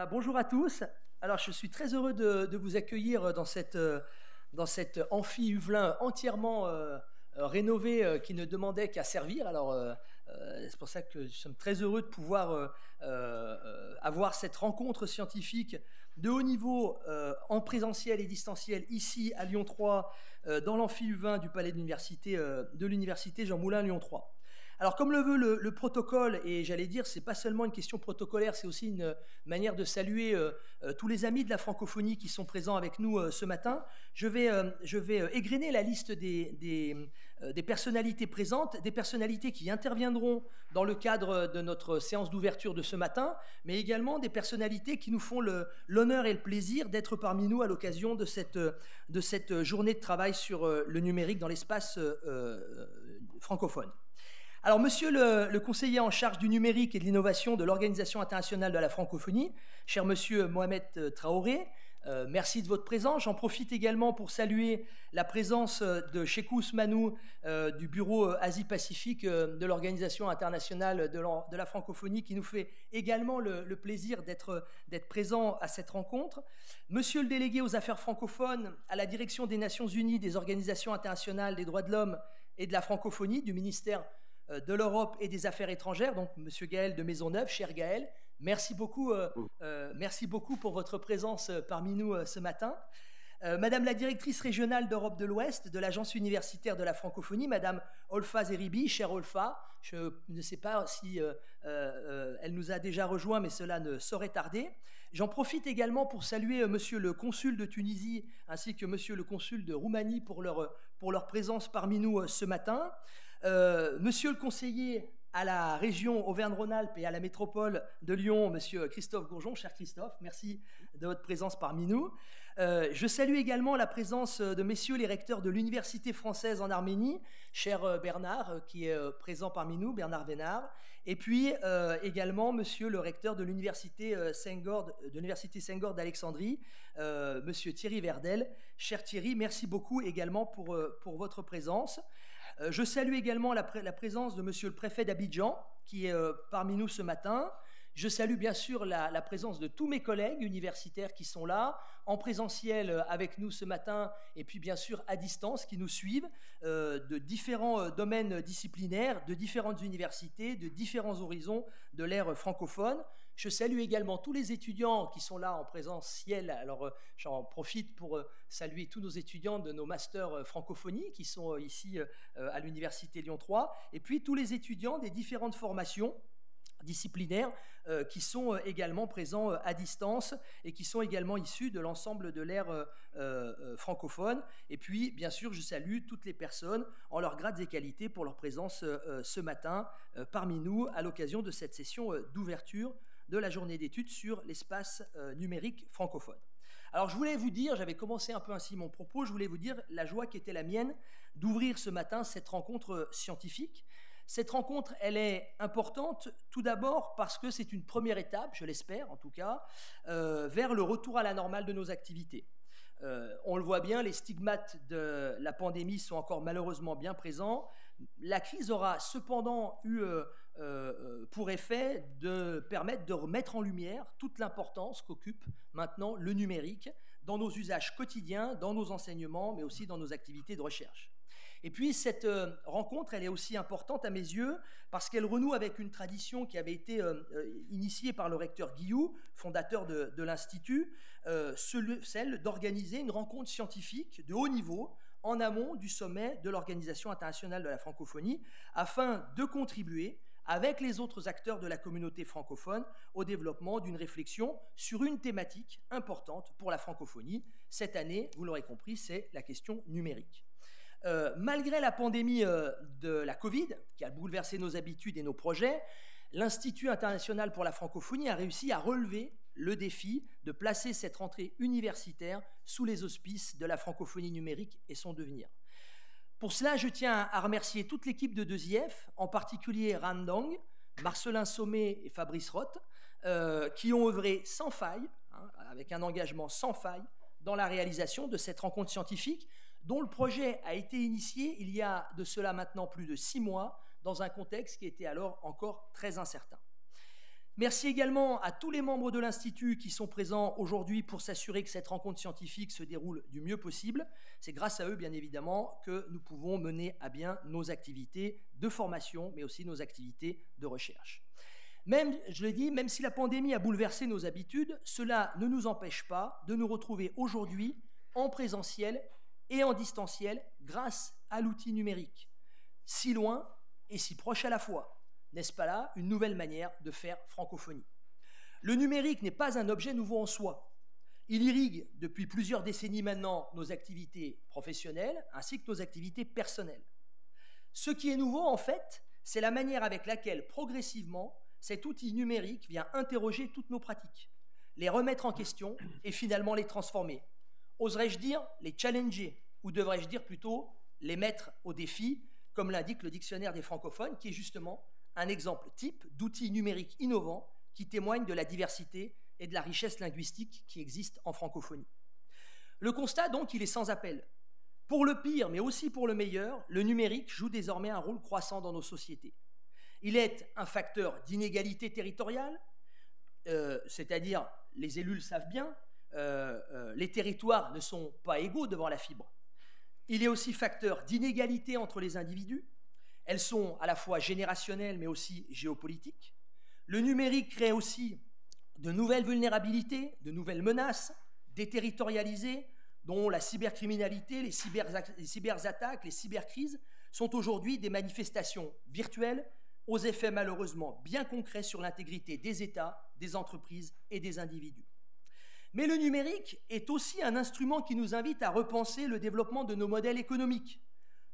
Voilà, bonjour à tous. Alors, je suis très heureux de vous accueillir dans cette amphi Huvelin entièrement rénové qui ne demandait qu'à servir. Alors, c'est pour ça que nous sommes très heureux de pouvoir avoir cette rencontre scientifique de haut niveau en présentiel et distanciel ici à Lyon 3, dans l'amphi Huvelin du Palais de l'Université Jean Moulin Lyon 3. Alors, comme le veut le protocole, et j'allais dire, c'est pas seulement une question protocolaire, c'est aussi une manière de saluer tous les amis de la francophonie qui sont présents avec nous ce matin. Je vais égrener la liste des personnalités présentes, des personnalités qui interviendront dans le cadre de notre séance d'ouverture de ce matin, mais également des personnalités qui nous font l'honneur et le plaisir d'être parmi nous à l'occasion de cette journée de travail sur le numérique dans l'espace francophone. Alors, monsieur le conseiller en charge du numérique et de l'innovation de l'Organisation internationale de la francophonie, cher monsieur Mohamed Traoré, merci de votre présence. J'en profite également pour saluer la présence de Cheikhou Ousmanou du bureau Asie-Pacifique de l'Organisation internationale de la francophonie qui nous fait également le plaisir d'être présent à cette rencontre. Monsieur le délégué aux affaires francophones à la direction des Nations Unies, des organisations internationales des droits de l'homme et de la francophonie du ministère de l'Europe et des Affaires étrangères, donc Monsieur Gaël de Maisonneuve, cher Gaël, merci beaucoup pour votre présence parmi nous ce matin. Madame la directrice régionale d'Europe de l'Ouest de l'Agence universitaire de la francophonie, Madame Olfa Zeribi, chère Olfa, je ne sais pas si elle nous a déjà rejoint, mais cela ne saurait tarder. J'en profite également pour saluer Monsieur le consul de Tunisie ainsi que Monsieur le consul de Roumanie pour leur présence parmi nous ce matin. Monsieur le conseiller à la région Auvergne-Rhône-Alpes et à la métropole de Lyon, monsieur Christophe Gourjon, cher Christophe, merci de votre présence parmi nous. Je salue également la présence de messieurs les recteurs de l'Université française en Arménie, cher Bernard, qui est présent parmi nous, Bernard Vénard, et puis également monsieur le recteur de l'Université Senghor d'Alexandrie, monsieur Thierry Verdel. Cher Thierry, merci beaucoup également pour votre présence. Je salue également la présence de monsieur le préfet d'Abidjan, qui est parmi nous ce matin. Je salue bien sûr la présence de tous mes collègues universitaires qui sont là, en présentiel avec nous ce matin, et puis bien sûr à distance, qui nous suivent, de différents domaines disciplinaires, de différentes universités, de différents horizons de l'ère francophone. Je salue également tous les étudiants qui sont là en présentiel. Alors, j'en profite pour saluer tous nos étudiants de nos masters francophonie qui sont ici à l'Université Lyon 3, et puis tous les étudiants des différentes formations disciplinaires qui sont également présents à distance et qui sont également issus de l'ensemble de l'ère francophone. Et puis, bien sûr, je salue toutes les personnes en leurs grades et qualités pour leur présence ce matin parmi nous à l'occasion de cette session d'ouverture de la journée d'études sur l'espace numérique francophone. Alors, je voulais vous dire, j'avais commencé un peu ainsi mon propos, je voulais vous dire la joie qui était la mienne d'ouvrir ce matin cette rencontre scientifique. Cette rencontre, elle est importante tout d'abord parce que c'est une première étape, je l'espère en tout cas, vers le retour à la normale de nos activités. On le voit bien, les stigmates de la pandémie sont encore malheureusement bien présents. La crise aura cependant eu pour effet de permettre de remettre en lumière toute l'importance qu'occupe maintenant le numérique dans nos usages quotidiens, dans nos enseignements, mais aussi dans nos activités de recherche. Et puis cette rencontre, elle est aussi importante à mes yeux parce qu'elle renoue avec une tradition qui avait été initiée par le recteur Guilloux, fondateur de l'Institut, celle d'organiser une rencontre scientifique de haut niveau en amont du sommet de l'Organisation internationale de la francophonie afin de contribuer avec les autres acteurs de la communauté francophone au développement d'une réflexion sur une thématique importante pour la francophonie. Cette année, vous l'aurez compris, c'est la question numérique. Malgré la pandémie de la Covid, qui a bouleversé nos habitudes et nos projets, l'Institut international pour la francophonie a réussi à relever le défi de placer cette rentrée universitaire sous les auspices de la francophonie numérique et son devenir. Pour cela, je tiens à remercier toute l'équipe de 2IF, en particulier Ran Dong, Marcelin Sommet et Fabrice Roth, qui ont œuvré sans faille, avec un engagement sans faille, dans la réalisation de cette rencontre scientifique, dont le projet a été initié il y a de cela maintenant plus de 6 mois, dans un contexte qui était alors encore très incertain. Merci également à tous les membres de l'Institut qui sont présents aujourd'hui pour s'assurer que cette rencontre scientifique se déroule du mieux possible. C'est grâce à eux, bien évidemment, que nous pouvons mener à bien nos activités de formation, mais aussi nos activités de recherche. Même, je l'ai dit, même si la pandémie a bouleversé nos habitudes, cela ne nous empêche pas de nous retrouver aujourd'hui en présentiel et en distanciel grâce à l'outil numérique. Si loin et si proche à la fois. N'est-ce pas là une nouvelle manière de faire francophonie? Le numérique n'est pas un objet nouveau en soi. Il irrigue depuis plusieurs décennies maintenant nos activités professionnelles ainsi que nos activités personnelles. Ce qui est nouveau, en fait, c'est la manière avec laquelle, progressivement, cet outil numérique vient interroger toutes nos pratiques, les remettre en question et finalement les transformer. Oserais-je dire les challenger, ou devrais-je dire plutôt les mettre au défi, comme l'indique le dictionnaire des francophones, qui est justement un exemple type d'outils numériques innovants qui témoignent de la diversité et de la richesse linguistique qui existe en francophonie. Le constat, donc, il est sans appel. Pour le pire, mais aussi pour le meilleur, le numérique joue désormais un rôle croissant dans nos sociétés. Il est un facteur d'inégalité territoriale, c'est-à-dire, les élus le savent bien, les territoires ne sont pas égaux devant la fibre. Il est aussi facteur d'inégalité entre les individus. Elles sont à la fois générationnelles mais aussi géopolitiques. Le numérique crée aussi de nouvelles vulnérabilités, de nouvelles menaces déterritorialisées dont la cybercriminalité, les cyberattaques, les cybercrises sont aujourd'hui des manifestations virtuelles aux effets malheureusement bien concrets sur l'intégrité des États, des entreprises et des individus. Mais le numérique est aussi un instrument qui nous invite à repenser le développement de nos modèles économiques,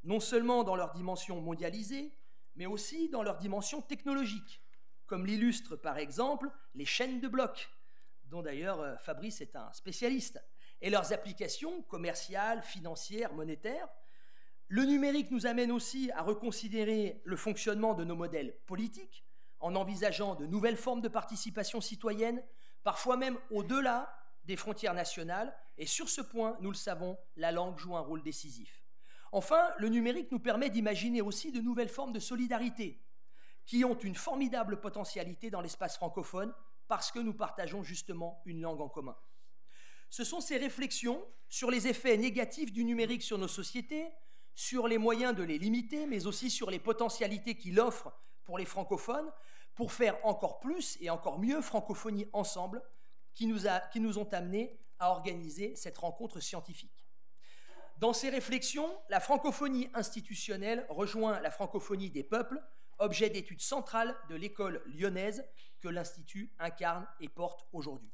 non seulement dans leur dimension mondialisée, mais aussi dans leur dimension technologique, comme l'illustrent par exemple les chaînes de blocs, dont d'ailleurs Fabrice est un spécialiste, et leurs applications commerciales, financières, monétaires. Le numérique nous amène aussi à reconsidérer le fonctionnement de nos modèles politiques, en envisageant de nouvelles formes de participation citoyenne, parfois même au-delà des frontières nationales, et sur ce point, nous le savons, la langue joue un rôle décisif. Enfin, le numérique nous permet d'imaginer aussi de nouvelles formes de solidarité qui ont une formidable potentialité dans l'espace francophone parce que nous partageons justement une langue en commun. Ce sont ces réflexions sur les effets négatifs du numérique sur nos sociétés, sur les moyens de les limiter, mais aussi sur les potentialités qu'il offre pour les francophones, pour faire encore plus et encore mieux francophonie ensemble, qui nous ont amenés à organiser cette rencontre scientifique. Dans ces réflexions, la francophonie institutionnelle rejoint la francophonie des peuples, objet d'étude centrale de l'école lyonnaise que l'Institut incarne et porte aujourd'hui.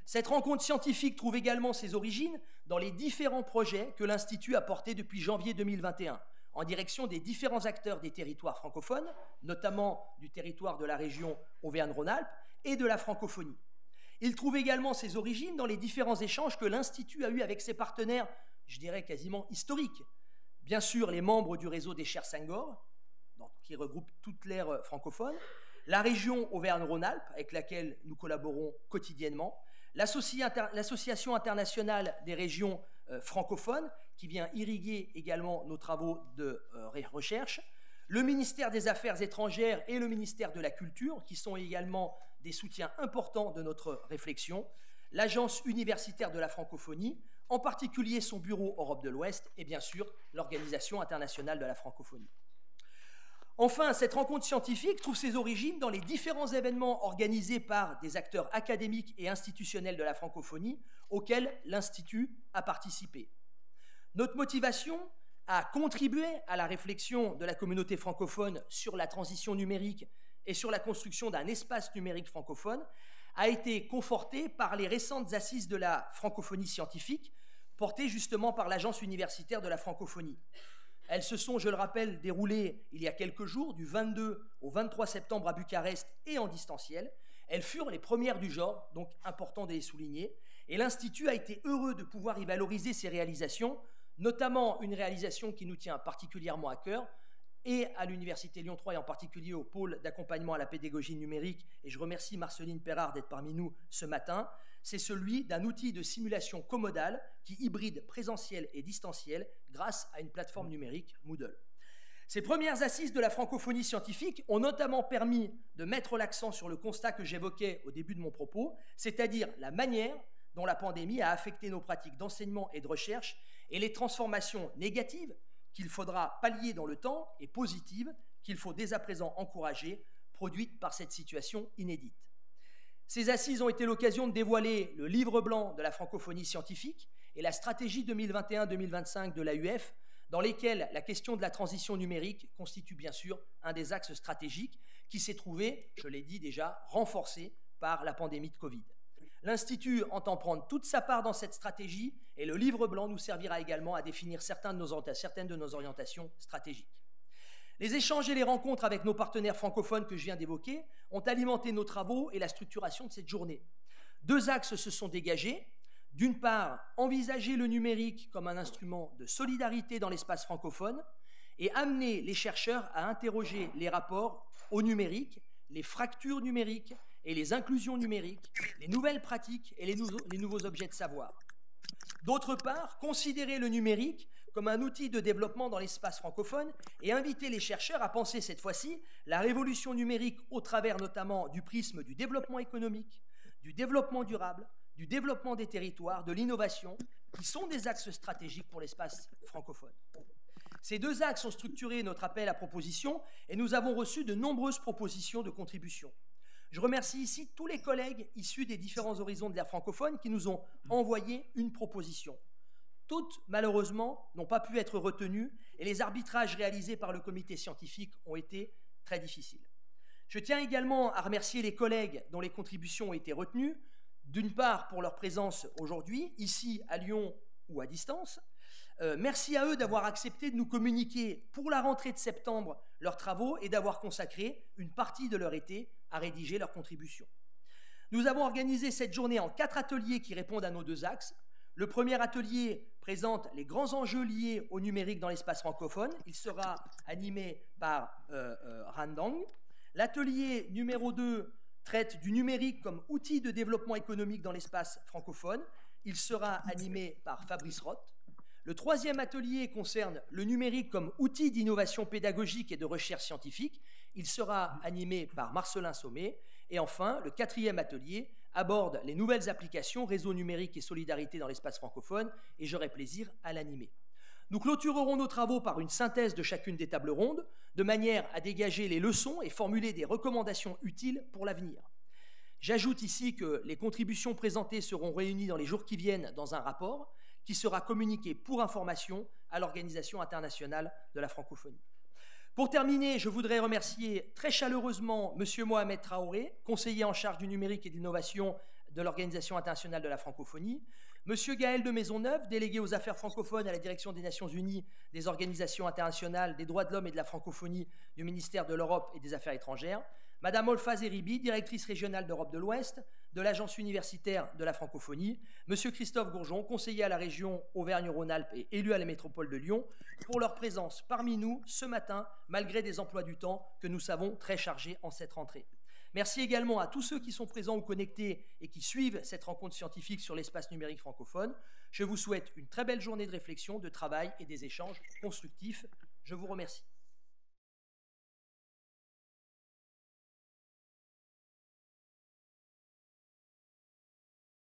Cette rencontre scientifique trouve également ses origines dans les différents projets que l'Institut a portés depuis janvier 2021, en direction des différents acteurs des territoires francophones, notamment du territoire de la région Auvergne-Rhône-Alpes et de la francophonie. Il trouve également ses origines dans les différents échanges que l'Institut a eus avec ses partenaires, je dirais quasiment historiques. Bien sûr, les membres du réseau des Chers Senghor, qui regroupe toute l'aire francophone, la région Auvergne-Rhône-Alpes, avec laquelle nous collaborons quotidiennement, l'Association internationale des régions francophones, qui vient irriguer également nos travaux de recherche, le ministère des Affaires étrangères et le ministère de la Culture, qui sont également des soutiens importants de notre réflexion, l'Agence universitaire de la francophonie, en particulier son bureau Europe de l'Ouest, et bien sûr l'Organisation internationale de la francophonie. Enfin, cette rencontre scientifique trouve ses origines dans les différents événements organisés par des acteurs académiques et institutionnels de la francophonie auxquels l'Institut a participé. Notre motivation à contribuer à la réflexion de la communauté francophone sur la transition numérique et sur la construction d'un espace numérique francophone a été confortée par les récentes assises de la francophonie scientifique portées justement par l'Agence universitaire de la francophonie. Elles se sont, je le rappelle, déroulées il y a quelques jours, du 22 au 23 septembre à Bucarest et en distanciel. Elles furent les premières du genre, donc important de les souligner, et l'Institut a été heureux de pouvoir y valoriser ses réalisations, notamment une réalisation qui nous tient particulièrement à cœur, et à l'Université Lyon 3 et en particulier au pôle d'accompagnement à la pédagogie numérique, et je remercie Marceline Perrard d'être parmi nous ce matin, c'est celui d'un outil de simulation comodale qui hybride présentiel et distanciel grâce à une plateforme numérique Moodle. Ces premières assises de la francophonie scientifique ont notamment permis de mettre l'accent sur le constat que j'évoquais au début de mon propos, c'est-à-dire la manière dont la pandémie a affecté nos pratiques d'enseignement et de recherche et les transformations négatives qu'il faudra pallier dans le temps et positives qu'il faut dès à présent encourager, produites par cette situation inédite. Ces assises ont été l'occasion de dévoiler le livre blanc de la francophonie scientifique et la stratégie 2021-2025 de l'AUF, dans lesquels la question de la transition numérique constitue bien sûr un des axes stratégiques qui s'est trouvé, je l'ai dit déjà, renforcé par la pandémie de Covid. L'Institut entend prendre toute sa part dans cette stratégie et le livre blanc nous servira également à définir certaines de nos orientations stratégiques. Les échanges et les rencontres avec nos partenaires francophones que je viens d'évoquer ont alimenté nos travaux et la structuration de cette journée. Deux axes se sont dégagés. D'une part, envisager le numérique comme un instrument de solidarité dans l'espace francophone et amener les chercheurs à interroger les rapports au numérique, les fractures numériques et les inclusions numériques, les nouvelles pratiques et les nouveaux objets de savoir. D'autre part, considérer le numérique comme un outil de développement dans l'espace francophone et inviter les chercheurs à penser cette fois-ci la révolution numérique au travers notamment du prisme du développement économique, du développement durable, du développement des territoires, de l'innovation, qui sont des axes stratégiques pour l'espace francophone. Ces deux axes ont structuré notre appel à propositions et nous avons reçu de nombreuses propositions de contributions. Je remercie ici tous les collègues issus des différents horizons de l'ère francophone qui nous ont envoyé une proposition. Toutes, malheureusement, n'ont pas pu être retenues et les arbitrages réalisés par le comité scientifique ont été très difficiles. Je tiens également à remercier les collègues dont les contributions ont été retenues, d'une part pour leur présence aujourd'hui, ici à Lyon ou à distance. Merci à eux d'avoir accepté de nous communiquer pour la rentrée de septembre leurs travaux et d'avoir consacré une partie de leur été à rédiger leurs contributions. Nous avons organisé cette journée en 4 ateliers qui répondent à nos deux axes. Le premier atelier présente les grands enjeux liés au numérique dans l'espace francophone. Il sera animé par Randang. L'atelier numéro 2 traite du numérique comme outil de développement économique dans l'espace francophone. Il sera animé par Fabrice Roth. Le troisième atelier concerne le numérique comme outil d'innovation pédagogique et de recherche scientifique. Il sera animé par Marcelin Sommet. Et enfin, le quatrième atelier aborde les nouvelles applications, réseau numérique et solidarité dans l'espace francophone, et j'aurai plaisir à l'animer. Nous clôturerons nos travaux par une synthèse de chacune des tables rondes, de manière à dégager les leçons et formuler des recommandations utiles pour l'avenir. J'ajoute ici que les contributions présentées seront réunies dans les jours qui viennent dans un rapport qui sera communiqué pour information à l'Organisation internationale de la francophonie. Pour terminer, je voudrais remercier très chaleureusement M. Mohamed Traoré, conseiller en charge du numérique et de l'innovation de l'Organisation internationale de la francophonie, M. Gaël de Maisonneuve, délégué aux affaires francophones à la direction des Nations Unies, des organisations internationales, des droits de l'homme et de la francophonie du ministère de l'Europe et des Affaires étrangères, Mme Olfa Zeribi, directrice régionale d'Europe de l'Ouest, de l'Agence universitaire de la francophonie, M. Christophe Gourjon, conseiller à la région Auvergne-Rhône-Alpes et élu à la métropole de Lyon, pour leur présence parmi nous ce matin, malgré des emplois du temps que nous savons très chargés en cette rentrée. Merci également à tous ceux qui sont présents ou connectés et qui suivent cette rencontre scientifique sur l'espace numérique francophone. Je vous souhaite une très belle journée de réflexion, de travail et des échanges constructifs. Je vous remercie.